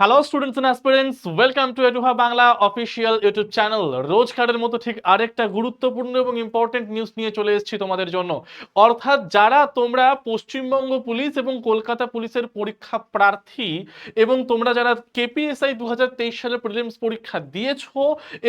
Hello students and aspirants, welcome to Eduha Bangla official YouTube channel. রোজকারের মতো ঠিক আরেকটা গুরুত্বপূর্ণ এবং ইম্পর্টেন্ট নিউজ নিয়ে চলে এসেছি তোমাদের জন্য। অর্থাৎ যারা তোমরা পশ্চিমবঙ্গ পুলিশ এবং কলকাতা পুলিশের পরীক্ষা প্রার্থী এবং তোমরা যারা কেপিএসআই 2023 সালে প্রিলিমস পরীক্ষা দিয়েছো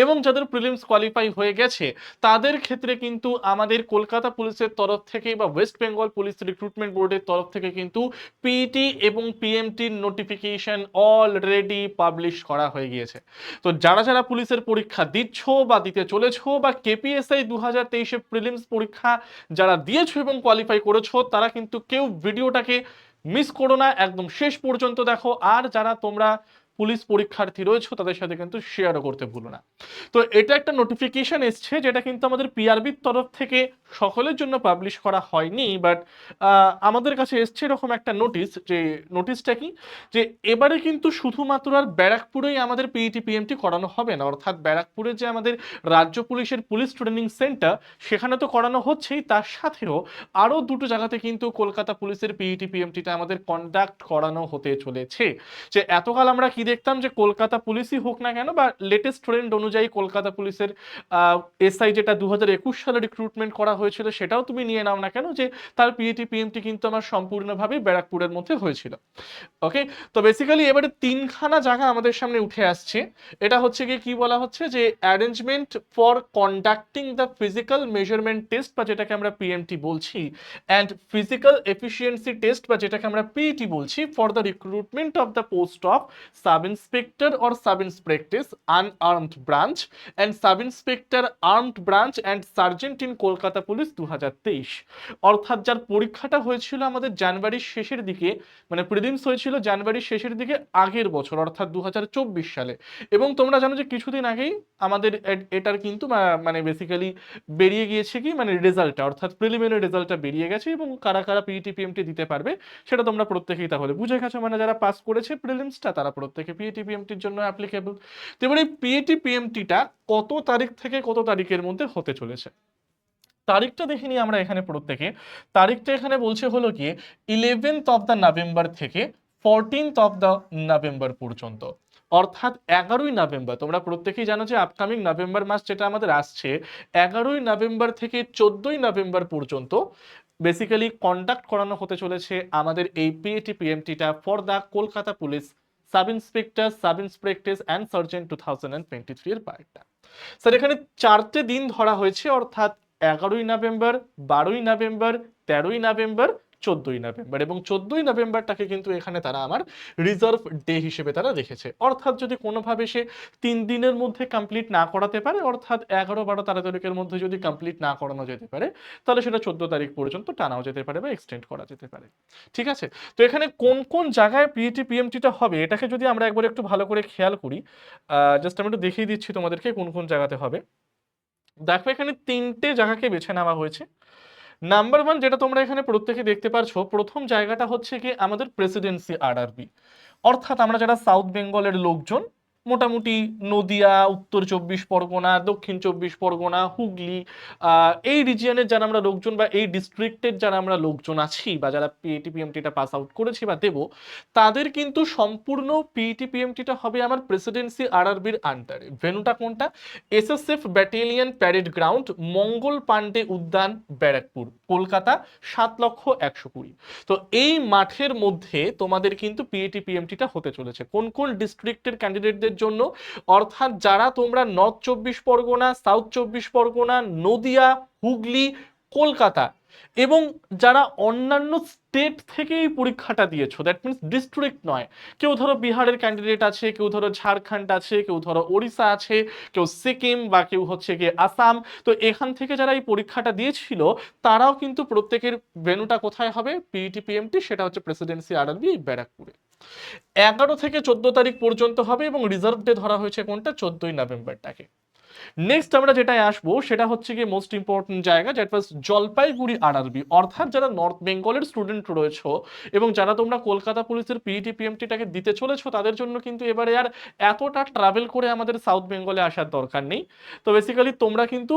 এবং যাদের প্রিলিমস কোয়ালিফাই হয়ে গেছে, তাদের ক্ষেত্রে কিন্তু আমাদের কলকাতা পুলিশের তরফ থেকে বা ওয়েস্ট বেঙ্গল পুলিশ রিক্রুটমেন্ট বোর্ডের তরফ থেকে কিন্তু পিইটি এবং পিএমটির নোটিফিকেশন অলরেডি পাবলিশ করা হয়ে গিয়েছে। তো যারা যারা পুলিশের পরীক্ষা দিচ্ছ বা দিতে চলেছো বা কেপিএসআই 2023 প্রিলিমস পরীক্ষা যারা দিয়েছো এবং কোয়ালিফাই করেছো, তারা কিন্তু কেউ ভিডিওটাকে মিস করো না, একদম শেষ পর্যন্ত দেখো। আর যারা তোমরা পুলিশ পরীক্ষার্থী রয়েছে তাদের সাথে কিন্তু শেয়ারও করতে ভুলো না। তো এটা একটা নোটিফিকেশন এসছে, যেটা কিন্তু আমাদের পিআরবির তরফ থেকে সকলের জন্য পাবলিশ করা হয়নি, বাট আমাদের কাছে এসছে এরকম একটা নোটিশ। যে নোটিশটা কি, যে এবারে কিন্তু শুধুমাত্র আর ব্যারাকপুরেই আমাদের পিইটি পিএমটি করানো হবে না। অর্থাৎ ব্যারাকপুরে যে আমাদের রাজ্য পুলিশের পুলিশ ট্রেনিং সেন্টার, সেখানে তো করানো হচ্ছেই, তার সাথেও আরও দুটো জায়গাতে কিন্তু কলকাতা পুলিশের পিইটি পিএমটিটা আমাদের কন্ডাক্ট করানো হতে চলেছে। যে এতকাল আমরা কি দেখতাম, যে কলকাতা পুলিশই হোক না কেন বা লেটেস্ট ট্রেন্ড অনুযায়ী কলকাতা পুলিশের এসআই যেটা 2021 সালে রিক্রুটমেন্ট করা হয়েছিল, সেটাও তুমি নিয়ে নাও না কেন, যে তার পিইটি পিএমটি কিন্তু আমার সম্পূর্ণভাবে ব্যারাকপুরের মধ্যে হয়েছিল। ওকে, তো বেসিক্যালি এবারে তিনখানা জায়গা আমাদের সামনে উঠে আসছে। এটা হচ্ছে গিয়ে কি বলা হচ্ছে, যে arrangement for conducting the physical measurement test বা যেটাকে আমরা পিএমটি বলছি, অ্যান্ড ফিজিক্যাল এফিসিয়েন্সি টেস্ট বা যেটাকে আমরা পিইটি বলছি, for the recruitment of the post of sub inspector or sub inspectress unarmed branch and sub inspector armed branch and sergeant in Kolkata police 2023। অর্থাৎ যার পরীক্ষাটা হয়েছিল আমাদের জানুয়ারির শেষের দিকে, মানে প্রিলিমস হয়েছিল জানুয়ারির শেষের দিকে আগের বছর, অর্থাৎ 2024 সালে। এবং তোমরা জানো যে কিছুদিন আগেই আমাদের এটার কিন্তু মানে বেসিক্যালি বেরিয়ে গিয়েছে কি, মানে রেজাল্টটা, অর্থাৎ প্রিলিমিনারি রেজাল্টটা বেরিয়ে গেছে এবং কারা কারা পিইটি পিএমটি দিতে পারবে সেটা তোমরা প্রত্যেকেই তাহলে বুঝে গেছো। মানে যারা পাস করেছে প্রিলিমসটা তারা প্রত্যেকে পিইটি পিএমটির জন্য অ্যাপ্লিকেবল। তো এবার এই পিইটি পিএমটিটা কত তারিখ থেকে কত তারিখের মধ্যে হতে চলেছে, তারিখটা দেখে নিই আমরা এখানে প্রত্যেকে। তারিখটা এখানে বলছে হলো গিয়ে 11th অফ দ্য নভেম্বর থেকে 14th অফ দ্য নভেম্বর পর্যন্ত। অর্থাৎ 11ই নভেম্বর, তোমরা প্রত্যেকেই জানো যে আপকামিং নভেম্বর মাস যেটা আমাদের আসছে, 11ই নভেম্বর থেকে 14ই নভেম্বর পর্যন্ত বেসিক্যালি কন্ডাক্ট করানো হতে চলেছে আমাদের এই পিএটি পিএমটিটা for the Kolkata police sub inspector sub inspectress and sergeant 2023 এর পার্টটা। স্যার এখানে চারটে দিন ধরা হয়েছে, অর্থাৎ 11ই নভেম্বর, 12ই নভেম্বর, 13ই নভেম্বর, 14ই নভেম্বর, এবং 14ই নভেম্বরটাকে কিন্তু এখানে তারা আমার রিজার্ভ ডে হিসেবে তারা রেখেছে। অর্থাৎ যদি কোনোভাবে সে 3 দিনের মধ্যে কমপ্লিট না করাতে পারে, অর্থাৎ 11, 12, 13 তারিখের মধ্যে যদি কমপ্লিট না করানো যেতে পারে, তাহলে সেটা 14 তারিখ পর্যন্ত টানাও যেতে পারে বা এক্সটেন্ড করা যেতে পারে। ঠিক আছে, তো এখানে কোন কোন জায়গায় পিইটি পিএমটিটা হবে, এটাকে যদি আমরা একবার একটু ভালো করে খেয়াল করি, জাস্ট আমি একটু দেখিয়ে দিচ্ছি তোমাদেরকে কোন কোন জায়গাতে হবে। দেখো এখানে তিনটে জায়গাকে বেছে নেওয়া হয়েছে। নাম্বার ওয়ান, যেটা তোমরা এখানে প্রত্যেকে দেখতে পারছো, প্রথম জায়গাটা হচ্ছে কি আমাদের প্রেসিডেন্সি আরআরবি। অর্থাৎ আমরা যারা সাউথ বেঙ্গলের লোকজন, মোটামুটি নদিয়া, উত্তর 24 পরগনা, দক্ষিণ 24 পরগনা, হুগলি, এই রিজিয়নের যারা আমরা লোকজন বা এই ডিস্ট্রিক্টের যারা আমরা লোকজন আছি বা যারা পিইটি পিএমটিটা পাস আউট করেছি বা দেব, তাদের কিন্তু সম্পূর্ণ পিইটি পিএমটিটা হবে আমার প্রেসিডেন্সি আরআরবির আন্ডারে। ভেন্যুটা কোনটা, এসএসএফ ব্যাটালিয়ন প্যারেড গ্রাউন্ড, মঙ্গল পান্ডে উদ্যান, ব্যারাকপুর, কলকাতা 7,120,000। তো এই মাঠের মধ্যে তোমাদের কিন্তু পিইটি পিএমটিটা হতে চলেছে। কোন কোন ডিস্ট্রিক্টের ক্যান্ডিডেটদের জন্য, অর্থাৎ যারা তোমরা নর্থ 24 পরগনা, সাউথ 24 পরগনা, নদিয়া, হুগলি, কলকাতা এবং যারা অন্যান্য স্টেট থেকে এই পরীক্ষাটা দিয়েছো, দ্যাট মিনস ডিস্ট্রিক্ট নয়, কেউ ধরো বিহারের ক্যান্ডিডেট আছে, কেউ ধরো ঝাড়খণ্ড আছে, কেউ ধরো ওড়িশা আছে, কেউ সিকিম বা কেউ হচ্ছে গিয়ে আসাম। তো এখান থেকে যারা এই পরীক্ষাটা দিয়েছিল, তারাও কিন্তু প্রত্যেকের ভেন্যুটা কোথায় হবে, পিইটি পিএমটি, সেটা হচ্ছে প্রেসিডেন্সি আরআরবি ব্যারাকপুরে। 11 থেকে 14 তারিখ পর্যন্ত হবে এবং রিজার্ভ ডে ধরা হয়েছে কোনটা, 14ই নভেম্বরটাকে। নেক্সট আমরা যেটাই আসবো সেটা হচ্ছে কি মোস্ট ইম্পর্টেন্ট জায়গা, যেটা হচ্ছে জলপাইগুড়ি আরআরবি। অর্থাৎ যারা নর্থ বেঙ্গলের স্টুডেন্ট রয়েছে এবং যারা তোমরা কলকাতা পুলিশের পিইটি পিএমটিটাকে দিতে চলেছো, তাদের জন্য কিন্তু এবারে আর এতটা ট্রাভেল করে আমাদের সাউথ বেঙ্গলে আসার দরকার নেই। তো বেসিক্যালি তোমরা কিন্তু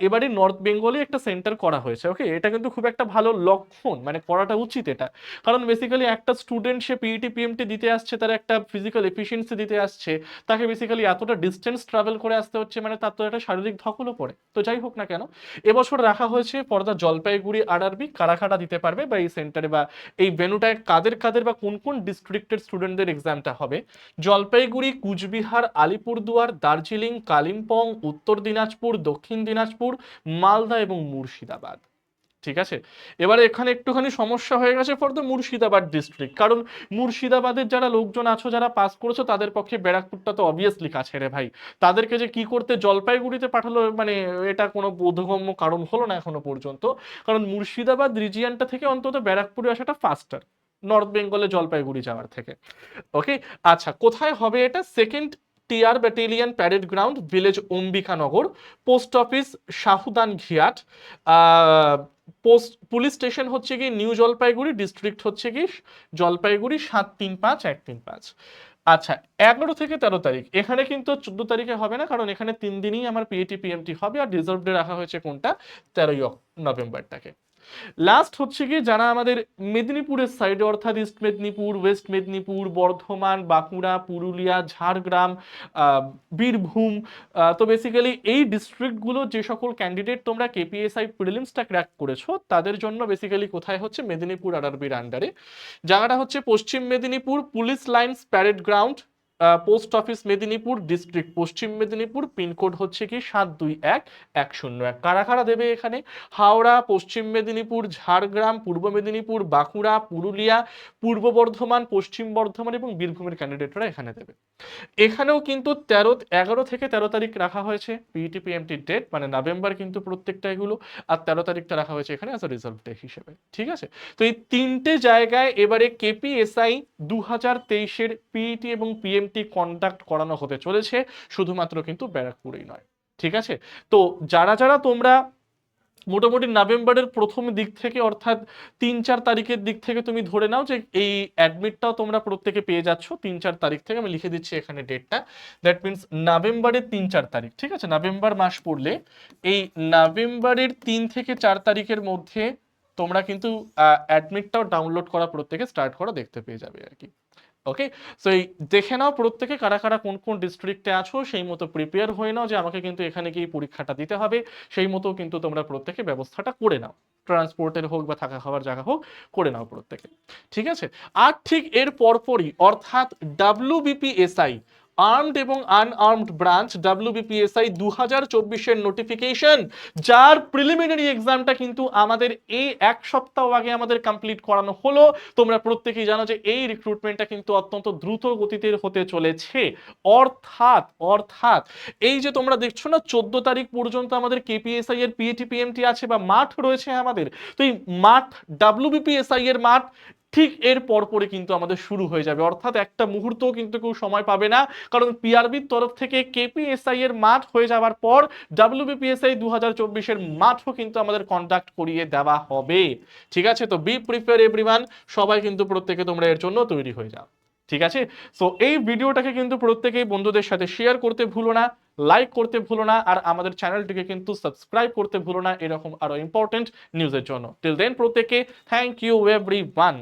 এবারে নর্থ বেঙ্গলে একটা সেন্টার করা হয়েছে। ওকে, এটা কিন্তু খুব একটা ভালো লক্ষণ, মানে করাটা উচিত এটা। কারণ বেসিক্যালি একটা স্টুডেন্ট সে পিইটি পিএমটি দিতে আসছে, তার একটা ফিজিক্যাল এফিসিয়েন্সি দিতে আসছে, তাকে বেসিক্যালি এতটা ডিস্টেন্স ট্রাভেল করে আসতে হচ্ছে, মানে তার তো একটা শারীরিক ধকলও পড়ে। তো যাই হোক না কেন, এবছর রাখা হয়েছে ফর দ্য জলপাইগুড়ি আরআরবি। কারা কারা দিতে পারবে বা এই সেন্টারে বা এই ভেন্যুটায় কাদের কাদের বা কোন কোন ডিস্ট্রিক্টের স্টুডেন্টদের এক্সামটা হবে? জলপাইগুড়ি, কুচবিহার, আলিপুরদুয়ার, দার্জিলিং, কালিম্পং, উত্তর দিনাজপুর, দক্ষিণ দিনাজপুর, মালদা এবং মুর্শিদাবাদ। ঠিক আছে, এবারে এখানে একটুখানি সমস্যা হয়ে গেছে ফর দ্য মুর্শিদাবাদ ডিস্ট্রিক্ট, কারণ মুর্শিদাবাদের যারা লোকজন আছো, যারা পাস করেছো, তাদের পক্ষে ব্যারাকপুরটা তো অবভিয়াসলি কাছে রে ভাই। তাদেরকে যে কি করতে জলপাইগুড়িতে পাঠালো, মানে এটা কোনো বোধগম্য কারণ হলো না এখনো পর্যন্ত। কারণ মুর্শিদাবাদ রিজিয়নটা থেকে অন্তত ব্যারাকপুরে আসাটা ফাস্টার নর্থ বেঙ্গলে জলপাইগুড়ি যাওয়ার থেকে। ওকে, আচ্ছা, কোথায় হবে এটা? Second TR battalion parade ground, village Ambikanagar, post office Shahudan Ghiyat, post police station হচ্ছে কি নিউ জলপাইগুড়ি, ডিস্ট্রিক্ট হচ্ছে কি জলপাইগুড়ি 735135। আচ্ছা, 11 থেকে 13 তারিখ, এখানে কিন্তু 14 তারিখে হবে না, কারণ এখানে 3 দিনই আমার পিএটি পিএমটি হবে, আর রিজার্ভ ডে রাখা হয়েছে কোনটা? 13ই নভেম্বরটাকে। লাস্ট হচ্ছে কি যারা আমাদের মেদিনীপুরের সাইডে, অর্থাৎ ইস্ট মেদিনীপুর, ওয়েস্ট মেদিনীপুর, বর্ধমান, বাঁকুড়া, পুরুলিয়া, ঝাড়গ্রাম, বীরভূম, তো বেসিক্যালি এই ডিস্ট্রিক্টগুলো যে সকল ক্যান্ডিডেট তোমরা কেপিএসআই প্রিলিমসটা ক্র্যাক করেছো, তাদের জন্য বেসিক্যালি কোথায় হচ্ছে? মেদিনীপুর আরআরবির আন্ডারে। জায়গাটা হচ্ছে পশ্চিম Medinipur, police lines parade ground, post office Medinipur, district পশ্চিম মেদিনীপুর, পিনকোড হচ্ছে কি 721101। কারা কারা দেবে এখানে? হাওড়া, পশ্চিম মেদিনীপুর, ঝাড়গ্রাম, পূর্ব মেদিনীপুর, বাঁকুড়া, পুরুলিয়া, পূর্ব বর্ধমান, পশ্চিম বর্ধমান এবং বীরভূমের ক্যান্ডিডেটরা এখানে দেবে। এখানেও কিন্তু 11 থেকে 13 তারিখ রাখা হয়েছে পিইটি পিএমটির ডেট, মানে নভেম্বর কিন্তু প্রত্যেকটা এগুলো। আর 13 তারিখটা রাখা হয়েছে এখানে অ্যাজ আ রিজার্ভ ডে হিসেবে। ঠিক আছে, তো এই তিনটে জায়গায় এবারে কেপিএসআই 2023-এর পিইটি এবং পিএমটি কন্ডাক্ট করানো হতে চলেছে, শুধুমাত্র কিন্তু ব্যারাকপুরেই নয়। ঠিক আছে, তো যারা যারা তোমরা মোটামুটি নভেম্বরের প্রথম দিক থেকে, অর্থাৎ 3-4 তারিখের দিক থেকে তুমি ধরে নাও যে এই অ্যাডমিটটাও তোমরা প্রত্যেকে পেয়ে যাচ্ছ 3-4 তারিখ থেকে। আমি লিখে দিচ্ছি এখানে ডেটটা, দ্যাট মিনস নভেম্বরের 3-4 তারিখ। ঠিক আছে, নভেম্বর মাস পড়লে এই নভেম্বরের 3 থেকে 4 তারিখের মধ্যে তোমরা কিন্তু অ্যাডমিটটাও ডাউনলোড করা প্রত্যেকে স্টার্ট করা দেখতে পেয়ে যাবে আর কি। ওকে, সো এই দেখে নাও প্রত্যেকে কারা কারা কোন কোন ডিস্ট্রিক্টে আছো, সেই মতো প্রিপেয়ার হয়ে নাও যে আমাকে কিন্তু এখানে গিয়ে পরীক্ষাটা দিতে হবে। সেই মতো কিন্তু তোমরা প্রত্যেকে ব্যবস্থাটা করে নাও, ট্রান্সপোর্টের হোক বা থাকা খাওয়ার জায়গা হোক, করে নাও প্রত্যেকে। ঠিক আছে, আর ঠিক এর পরপরই অর্থাৎ ডাব্লিউবিপিএসআই আর্মড এবং আনআর্মড ব্রাঞ্চ, ডাব্লিউবিপিএসআই 2024-এর নোটিফিকেশন, যার প্রিলিমিনারি এক্সামটা কিন্তু আমাদের এই এক সপ্তাহ আগে আমাদের কমপ্লিট করানো হলো। তোমরা প্রত্যেকেই জানো যে এই রিক্রুটমেন্টটা কিন্তু অত্যন্ত দ্রুত গতিতে হতে চলেছে। অর্থাৎ অর্থাৎ এই যে তোমরা দেখছো না, 14 তারিখ পর্যন্ত আমাদের কেপিএসআই এর পিএটি পিএমটি আছে বা মাঠ রয়েছে আমাদের। তো এই মাঠ, ডাব্লিউবিপিএসআই এর মাঠ ঠিক এর পরপরই কিন্তু আমাদের শুরু হয়ে যাবে, অর্থাৎ একটা মুহূর্তও কিন্তু কেউ সময় পাবে না। কারণ পিআরবির তরফ থেকে কেপিএসআই এর মাঠ হয়ে যাওয়ার পর ডাব্লিউবিপিএসআই 2024-এর মাঠও কিন্তু আমাদের কন্ডাক্ট করিয়ে দেওয়া হবে। ঠিক আছে, তো বি প্রিপেয়ার এভরিওয়ান, সবাই কিন্তু প্রত্যেকে তোমরা এর জন্য তৈরি হয়ে যাও। ঠিক আছে, সো এই ভিডিওটাকে কিন্তু প্রত্যেকেই বন্ধুদের সাথে শেয়ার করতে ভুলো না, লাইক করতে ভুলো না, আর আমাদের চ্যানেলটিকে কিন্তু সাবস্ক্রাইব করতে ভুলো না এরকম আরো ইম্পর্টেন্ট নিউজের জন্য। টিল দেন প্রত্যেকে থ্যাংক ইউ এভরিওয়ান।